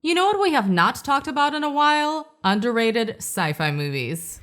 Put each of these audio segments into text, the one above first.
You know what we have not talked about in a while? Underrated sci-fi movies.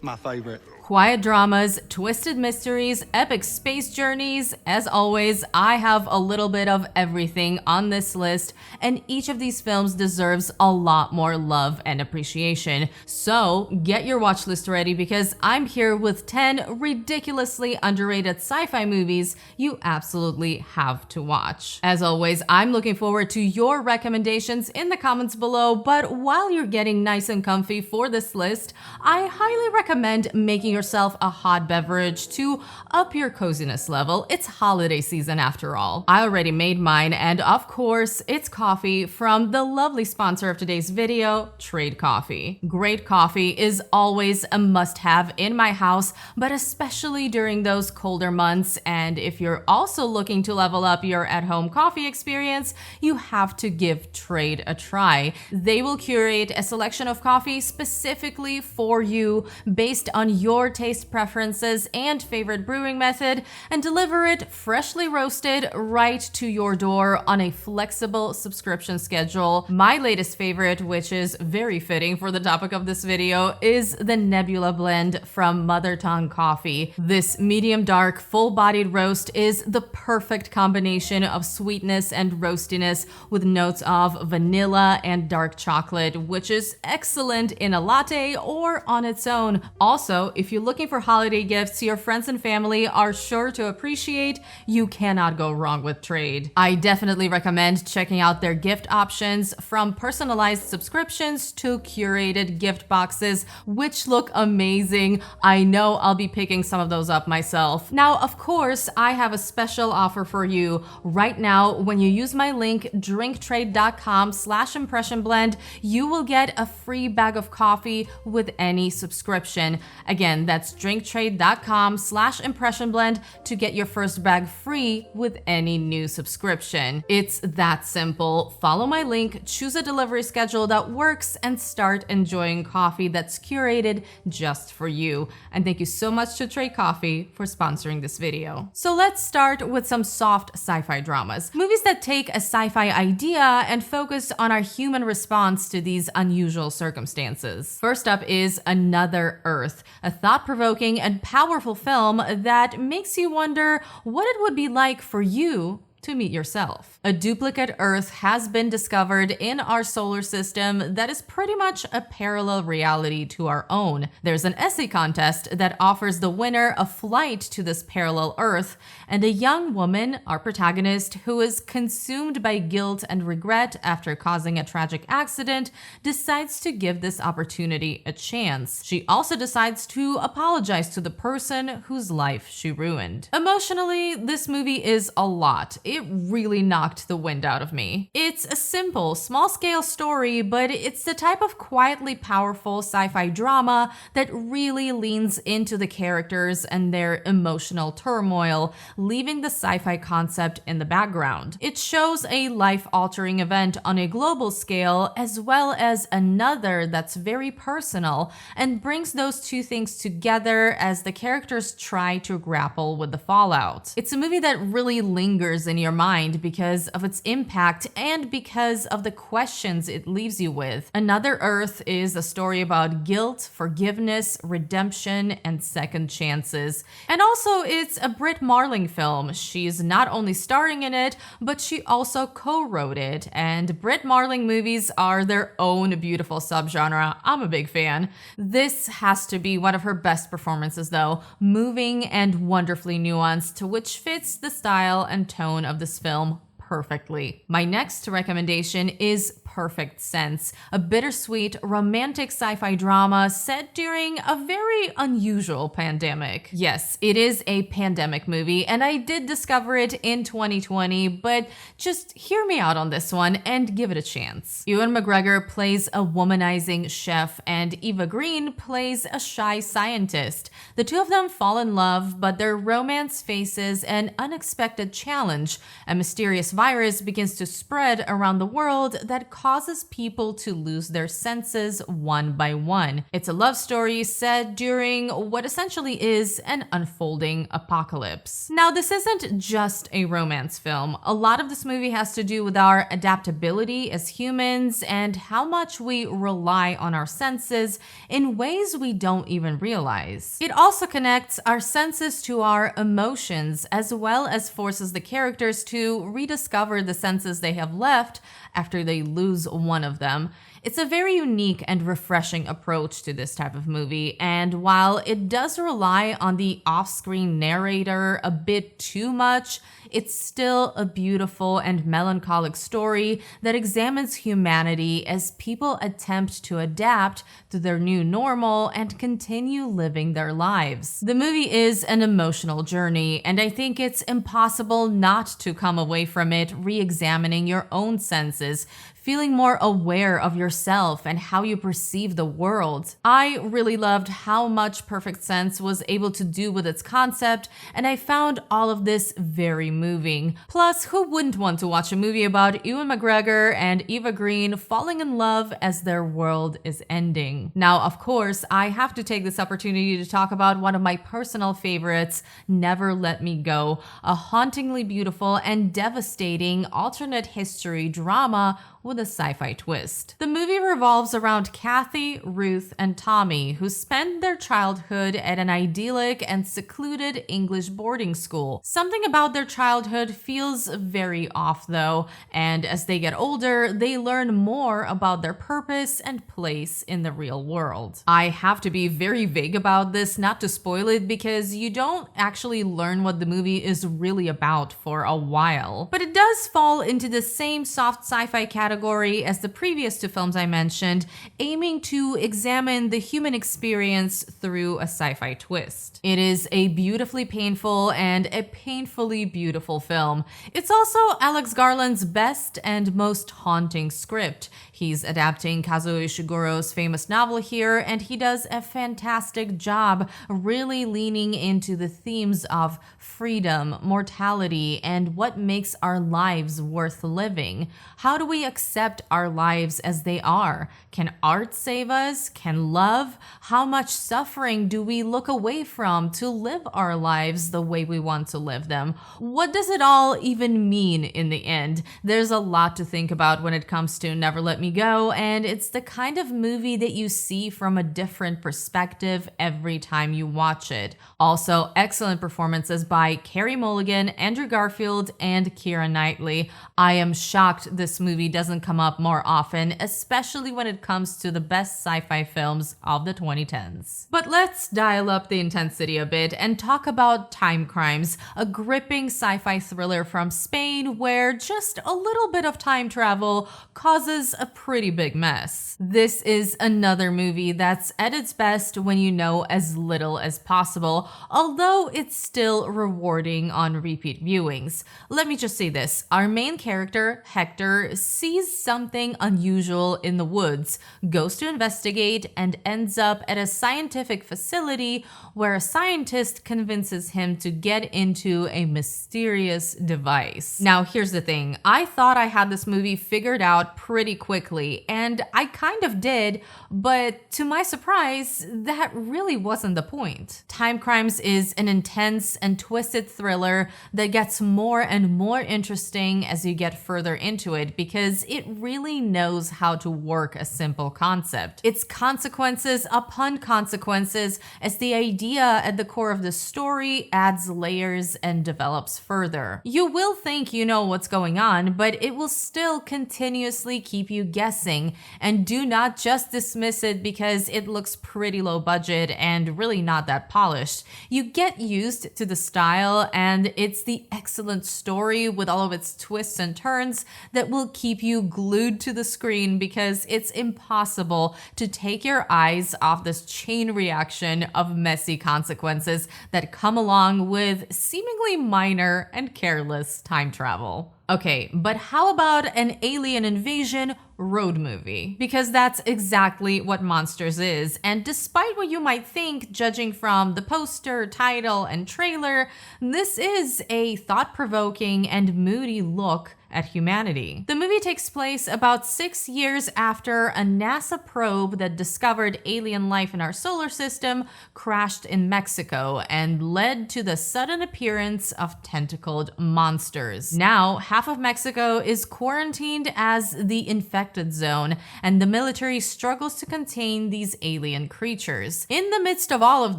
My favorite. Quiet dramas, twisted mysteries, epic space journeys. As always, I have a little bit of everything on this list, and each of these films deserves a lot more love and appreciation. So get your watch list ready because I'm here with 10 ridiculously underrated sci-fi movies you absolutely have to watch. As always, I'm looking forward to your recommendations in the comments below, but while you're getting nice and comfy for this list, I highly recommend making yourself a hot beverage to up your coziness level. It's holiday season after all. I already made mine, and of course, it's coffee from the lovely sponsor of today's video, Trade Coffee. Great coffee is always a must-have in my house, but especially during those colder months. And if you're also looking to level up your at-home coffee experience, you have to give Trade a try. They will curate a selection of coffee specifically for you based on your taste preferences and favorite brewing method and deliver it freshly roasted right to your door on a flexible subscription schedule. My latest favorite, which is very fitting for the topic of this video, is the Nebula blend from Mother Tongue Coffee. This medium dark, full-bodied roast is the perfect combination of sweetness and roastiness with notes of vanilla and dark chocolate, which is excellent in a latte or on its own. Also, if you're looking for holiday gifts your friends and family are sure to appreciate, you cannot go wrong with Trade. I definitely recommend checking out their gift options, from personalized subscriptions to curated gift boxes, which look amazing. I know I'll be picking some of those up myself. Now, of course, I have a special offer for you. Right now, when you use my link drinktrade.com/impressionblend, you will get a free bag of coffee with any subscription. Again, that's drinktrade.com/impressionblend to get your first bag free with any new subscription. It's that simple. Follow my link, choose a delivery schedule that works, and start enjoying coffee that's curated just for you. And thank you so much to Trade Coffee for sponsoring this video. So let's start with some soft sci-fi dramas. Movies that take a sci-fi idea and focus on our human response to these unusual circumstances. First up is Another Earth, a thought-provoking and powerful film that makes you wonder what it would be like for you to meet yourself. A duplicate Earth has been discovered in our solar system that is pretty much a parallel reality to our own. There's an essay contest that offers the winner a flight to this parallel Earth, and a young woman, our protagonist, who is consumed by guilt and regret after causing a tragic accident, decides to give this opportunity a chance. She also decides to apologize to the person whose life she ruined. Emotionally, this movie is a lot. It really knocked the wind out of me. It's a simple, small-scale story, but it's the type of quietly powerful sci-fi drama that really leans into the characters and their emotional turmoil, leaving the sci-fi concept in the background. It shows a life-altering event on a global scale, as well as another that's very personal, and brings those two things together as the characters try to grapple with the fallout. It's a movie that really lingers in your mind because of its impact and because of the questions it leaves you with. Another Earth is a story about guilt, forgiveness, redemption, and second chances. And also, it's a Brit Marling film. She's not only starring in it, but she also co-wrote it. And Brit Marling movies are their own beautiful subgenre. I'm a big fan. This has to be one of her best performances though, moving and wonderfully nuanced, which fits the style and tone of this film perfectly. My next recommendation is Perfect Sense, a bittersweet romantic sci-fi drama set during a very unusual pandemic. Yes, it is a pandemic movie, and I did discover it in 2020, but just hear me out on this one and give it a chance. Ewan McGregor plays a womanizing chef, and Eva Green plays a shy scientist. The two of them fall in love, but their romance faces an unexpected challenge. A mysterious virus begins to spread around the world that causes people to lose their senses one by one. It's a love story set during what essentially is an unfolding apocalypse. Now, this isn't just a romance film. A lot of this movie has to do with our adaptability as humans and how much we rely on our senses in ways we don't even realize. It also connects our senses to our emotions, as well as forces the characters to rediscover the senses they have left after they lose one of them. It's a very unique and refreshing approach to this type of movie, and while it does rely on the off-screen narrator a bit too much, it's still a beautiful and melancholic story that examines humanity as people attempt to adapt to their new normal and continue living their lives. The movie is an emotional journey, and I think it's impossible not to come away from it re-examining your own senses, feeling more aware of yourself and how you perceive the world. I really loved how much Perfect Sense was able to do with its concept, and I found all of this very moving. Plus, who wouldn't want to watch a movie about Ewan McGregor and Eva Green falling in love as their world is ending? Now, of course, I have to take this opportunity to talk about one of my personal favorites, Never Let Me Go, a hauntingly beautiful and devastating alternate history drama with a sci-fi twist. The movie revolves around Kathy, Ruth, and Tommy, who spend their childhood at an idyllic and secluded English boarding school. Something about their childhood feels very off though, and as they get older, they learn more about their purpose and place in the real world. I have to be very vague about this not to spoil it, because you don't actually learn what the movie is really about for a while. But it does fall into the same soft sci-fi category as the previous two films I mentioned, aiming to examine the human experience through a sci-fi twist. It is a beautifully painful and a painfully beautiful film. It's also Alex Garland's best and most haunting script. He's adapting Kazuo Ishiguro's famous novel here, and he does a fantastic job really leaning into the themes of freedom, mortality, and what makes our lives worth living. How do we accept our lives as they are? Can art save us? Can love? How much suffering do we look away from to live our lives the way we want to live them? What does it all even mean in the end? There's a lot to think about when it comes to Never Let Me Go, and it's the kind of movie that you see from a different perspective every time you watch it. Also, excellent performances by Carey Mulligan, Andrew Garfield, and Keira Knightley. I am shocked this movie doesn't come up more often, especially when it comes to the best sci-fi films of the 2010s. But let's dial up the intensity a bit and talk about Time Crimes, a gripping sci-fi thriller from Spain where just a little bit of time travel causes a pretty big mess. This is another movie that's at its best when you know as little as possible, although it's still rewarding on repeat viewings. Let me just say this. Our main character, Hector, sees something unusual in the woods, goes to investigate, and ends up at a scientific facility where a scientist convinces him to get into a mysterious device. Now, here's the thing. I thought I had this movie figured out pretty quickly, and I kind of did, but to my surprise, that really wasn't the point. Time Crimes is an intense and twisted thriller that gets more and more interesting as you get further into it, because it really knows how to work a simple concept. It's consequences upon consequences as the idea at the core of the story adds layers and develops further. You will think you know what's going on, but it will still continuously keep you guessing, and do not just dismiss it because it looks pretty low budget and really not that polished. You get used to the style, and it's the excellent story with all of its twists and turns that will keep you glued to the screen, because it's impossible to take your eyes off this chain reaction of messy consequences that come along with seemingly minor and careless time travel. Okay, but how about an alien invasion road movie? Because that's exactly what Monsters is, and despite what you might think, judging from the poster, title, and trailer, this is a thought-provoking and moody look at humanity. The movie takes place about 6 years after a NASA probe that discovered alien life in our solar system crashed in Mexico and led to the sudden appearance of tentacled monsters. Now, half of Mexico is quarantined as the infected zone, and the military struggles to contain these alien creatures. In the midst of all of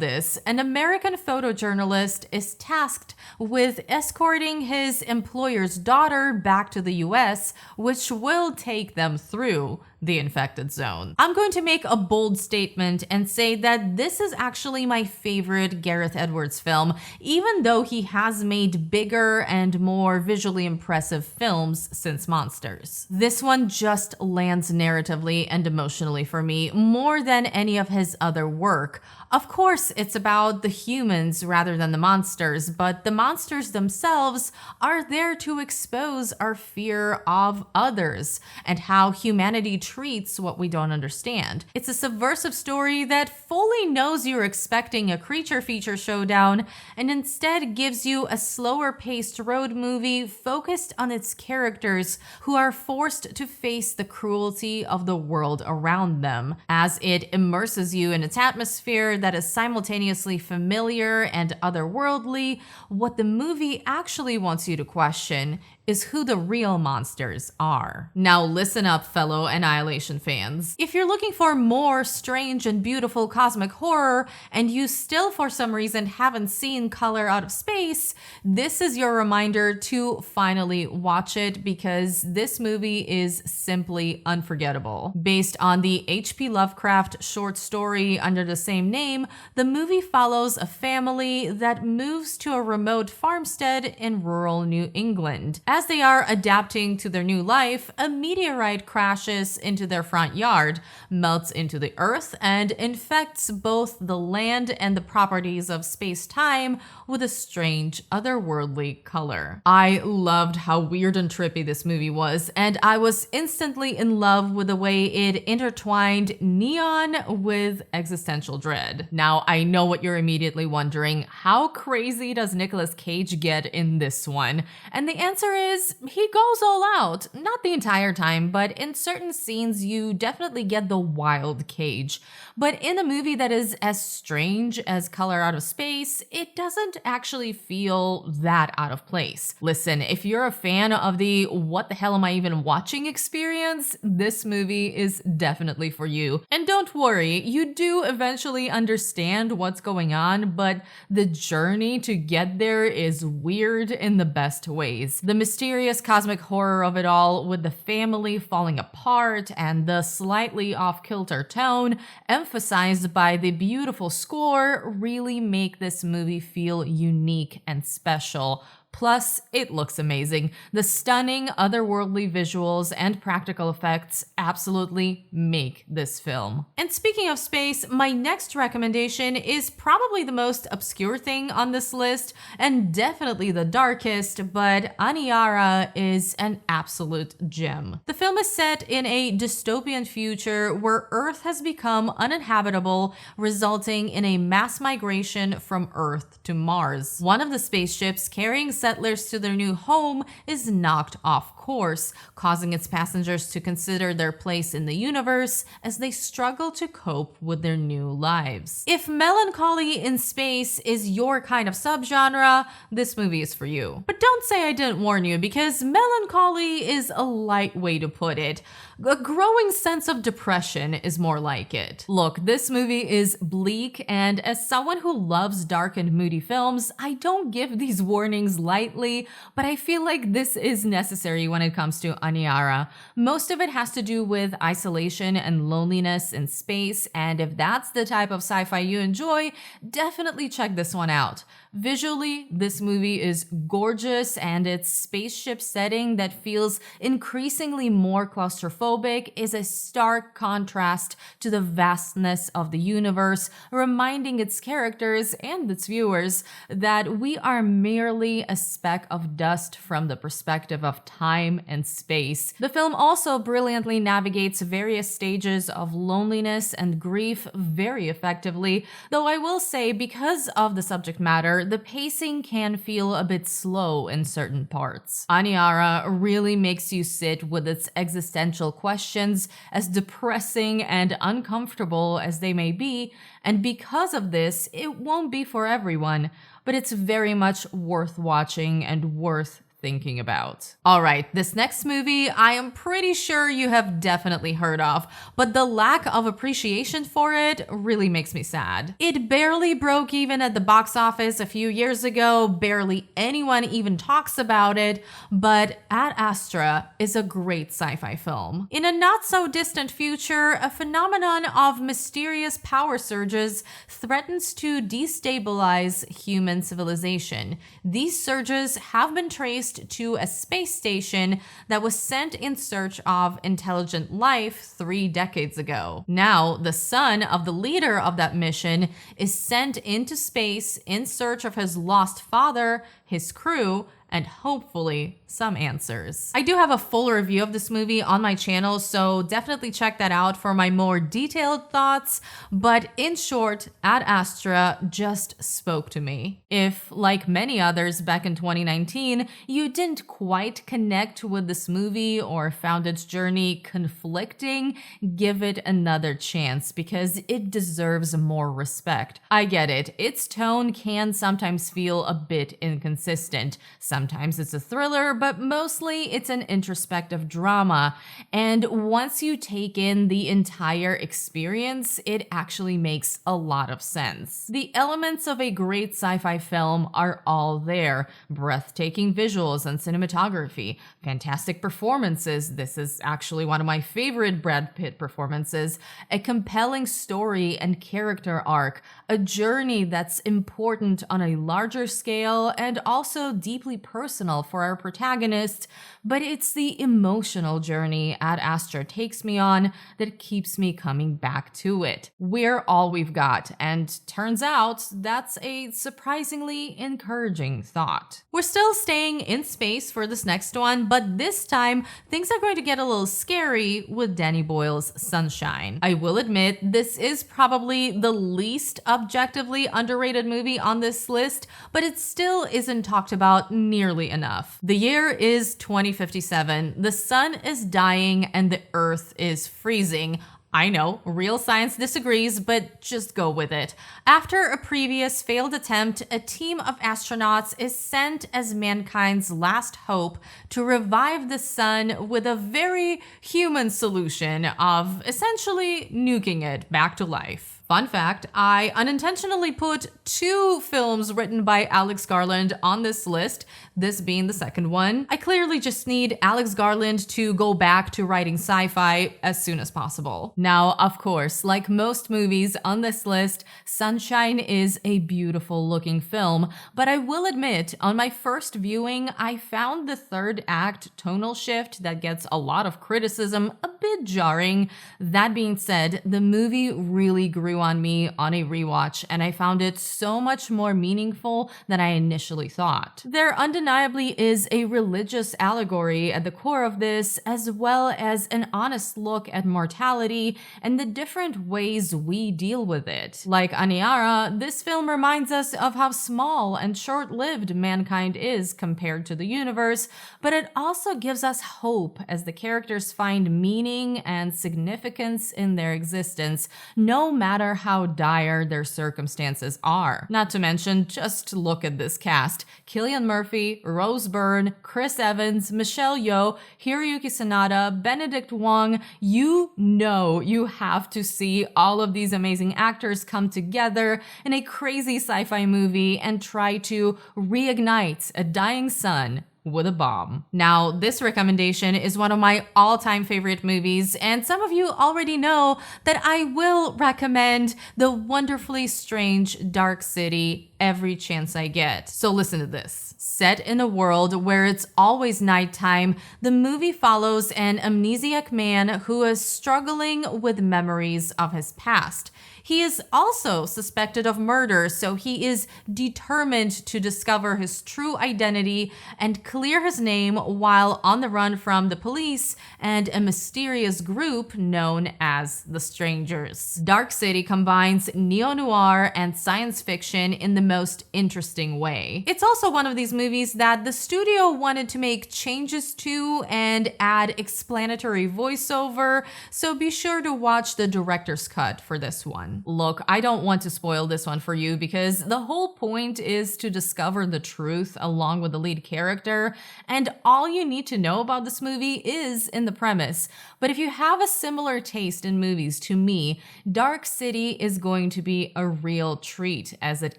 this, an American photojournalist is tasked with escorting his employer's daughter back to the US, which will take them through the infected zone. I'm going to make a bold statement and say that this is actually my favorite Gareth Edwards film, even though he has made bigger and more visually impressive films since Monsters. This one just lands narratively and emotionally for me more than any of his other work. Of course, it's about the humans rather than the monsters, but the monsters themselves are there to expose our fear of others and how humanity treats what we don't understand. It's a subversive story that fully knows you're expecting a creature feature showdown and instead gives you a slower paced road movie focused on its characters who are forced to face the cruelty of the world around them, as it immerses you in its atmosphere that is simultaneously familiar and otherworldly. What the movie actually wants you to question is who the real monsters are. Now listen up, fellow Annihilation fans. If you're looking for more strange and beautiful cosmic horror and you still for some reason haven't seen Color Out of Space, this is your reminder to finally watch it, because this movie is simply unforgettable. Based on the H.P. Lovecraft short story under the same name, the movie follows a family that moves to a remote farmstead in rural New England. As they are adapting to their new life, a meteorite crashes into their front yard, melts into the earth, and infects both the land and the properties of space-time with a strange, otherworldly color. I loved how weird and trippy this movie was, and I was instantly in love with the way it intertwined neon with existential dread. Now, I know what you're immediately wondering: how crazy does Nicolas Cage get in this one? And the answer is he goes all out. Not the entire time, but in certain scenes you definitely get the wild Cage. But in a movie that is as strange as Color Out of Space, it doesn't actually feel that out of place. Listen, if you're a fan of the what the hell am I even watching experience, this movie is definitely for you. And don't worry, you do eventually understand what's going on, but the journey to get there is weird in the best ways. The mysterious cosmic horror of it all, with the family falling apart and the slightly off-kilter tone emphasized by the beautiful score, really make this movie feel unique and special. Plus, it looks amazing. The stunning, otherworldly visuals and practical effects absolutely make this film. And speaking of space, my next recommendation is probably the most obscure thing on this list, and definitely the darkest, but Aniara is an absolute gem. The film is set in a dystopian future where Earth has become uninhabitable, resulting in a mass migration from Earth to Mars. One of the spaceships carrying settlers to their new home is knocked off course, causing its passengers to consider their place in the universe as they struggle to cope with their new lives. If melancholy in space is your kind of subgenre, this movie is for you. But don't say I didn't warn you, because melancholy is a light way to put it. A growing sense of depression is more like it. Look, this movie is bleak, and as someone who loves dark and moody films, I don't give these warnings lightly, but I feel like this is necessary when it comes to Aniara. Most of it has to do with isolation and loneliness in space, and if that's the type of sci-fi you enjoy, definitely check this one out. Visually, this movie is gorgeous, and its spaceship setting that feels increasingly more claustrophobic is a stark contrast to the vastness of the universe, reminding its characters and its viewers that we are merely a speck of dust from the perspective of time and space. The film also brilliantly navigates various stages of loneliness and grief very effectively, though I will say, because of the subject matter, However, the pacing can feel a bit slow in certain parts. Aniara really makes you sit with its existential questions, as depressing and uncomfortable as they may be, and because of this, it won't be for everyone, but it's very much worth watching and worth thinking about. All right, this next movie I am pretty sure you have definitely heard of, but the lack of appreciation for it really makes me sad. It barely broke even at the box office a few years ago, barely anyone even talks about it, but Ad Astra is a great sci-fi film. In a not so distant future, a phenomenon of mysterious power surges threatens to destabilize human civilization. These surges have been traced to a space station that was sent in search of intelligent life 3 decades ago. Now, the son of the leader of that mission is sent into space in search of his lost father, his crew, and hopefully some answers. I do have a full review of this movie on my channel, so definitely check that out for my more detailed thoughts, but in short, Ad Astra just spoke to me. If, like many others back in 2019, you didn't quite connect with this movie or found its journey conflicting, give it another chance because it deserves more respect. I get it, its tone can sometimes feel a bit inconsistent. Sometimes it's a thriller, but mostly it's an introspective drama. And once you take in the entire experience, it actually makes a lot of sense. The elements of a great sci-fi film are all there. Breathtaking visuals and cinematography, fantastic performances. This is actually one of my favorite Brad Pitt performances. A compelling story and character arc, a journey that's important on a larger scale and also deeply personal for our protagonist, but it's the emotional journey Ad Astra takes me on that keeps me coming back to it. We're all we've got, and turns out that's a surprisingly encouraging thought. We're still staying in space for this next one, but this time things are going to get a little scary with Danny Boyle's Sunshine. I will admit this is probably the least objectively underrated movie on this list, but it still isn't talked about nearly enough. The year is 2057. The sun is dying and the earth is freezing. I know, real science disagrees, but just go with it. After a previous failed attempt, a team of astronauts is sent as mankind's last hope to revive the sun with a very human solution of essentially nuking it back to life. Fun fact, I unintentionally put 2 films written by Alex Garland on this list, this being the second one. I clearly just need Alex Garland to go back to writing sci-fi as soon as possible. Now, of course, like most movies on this list, Sunshine is a beautiful looking film, but I will admit, on my first viewing, I found the third act tonal shift that gets a lot of criticism a bit jarring. That being said, the movie really grew on me on a rewatch, and I found it so much more meaningful than I initially thought. There undeniably is a religious allegory at the core of this, as well as an honest look at mortality and the different ways we deal with it. Like Aniara, this film reminds us of how small and short-lived mankind is compared to the universe, but it also gives us hope as the characters find meaning and significance in their existence, no matter how dire their circumstances are. Not to mention, just look at this cast. Cillian Murphy, Rose Byrne, Chris Evans, Michelle Yeoh, Hiroyuki Sanada, Benedict Wong. You know you have to see all of these amazing actors come together in a crazy sci-fi movie and try to reignite a dying sun with a bomb. Now, this recommendation is one of my all-time favorite movies, and some of you already know that I will recommend the wonderfully strange Dark City every chance I get. So listen to this. Set in a world where it's always nighttime, the movie follows an amnesiac man who is struggling with memories of his past. He is also suspected of murder, so he is determined to discover his true identity and clear his name while on the run from the police and a mysterious group known as the Strangers. Dark City combines neo-noir and science fiction in the most interesting way. It's also one of these movies that the studio wanted to make changes to and add explanatory voiceover, so be sure to watch the director's cut for this one. Look, I don't want to spoil this one for you because the whole point is to discover the truth along with the lead character, and all you need to know about this movie is in the premise. But if you have a similar taste in movies to me, Dark City is going to be a real treat as it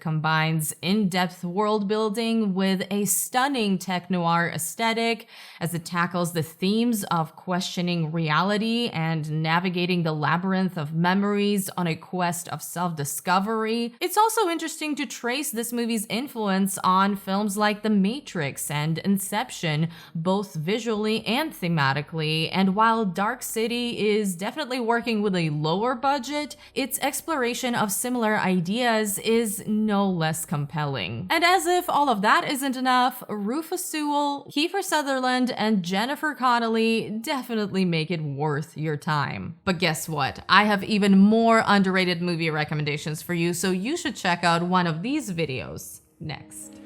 combines in-depth world building with a stunning tech-noir aesthetic, as it tackles the themes of questioning reality and navigating the labyrinth of memories on a quest of self-discovery. It's also interesting to trace this movie's influence on films like The Matrix and Inception, both visually and thematically, and while Dark City is definitely working with a lower budget, its exploration of similar ideas is no less compelling. And as if all of that isn't enough, Rufus Sewell, Kiefer Sutherland, and Jennifer Connelly definitely make it worth your time. But guess what? I have even more underrated movie recommendations for you, so you should check out one of these videos next.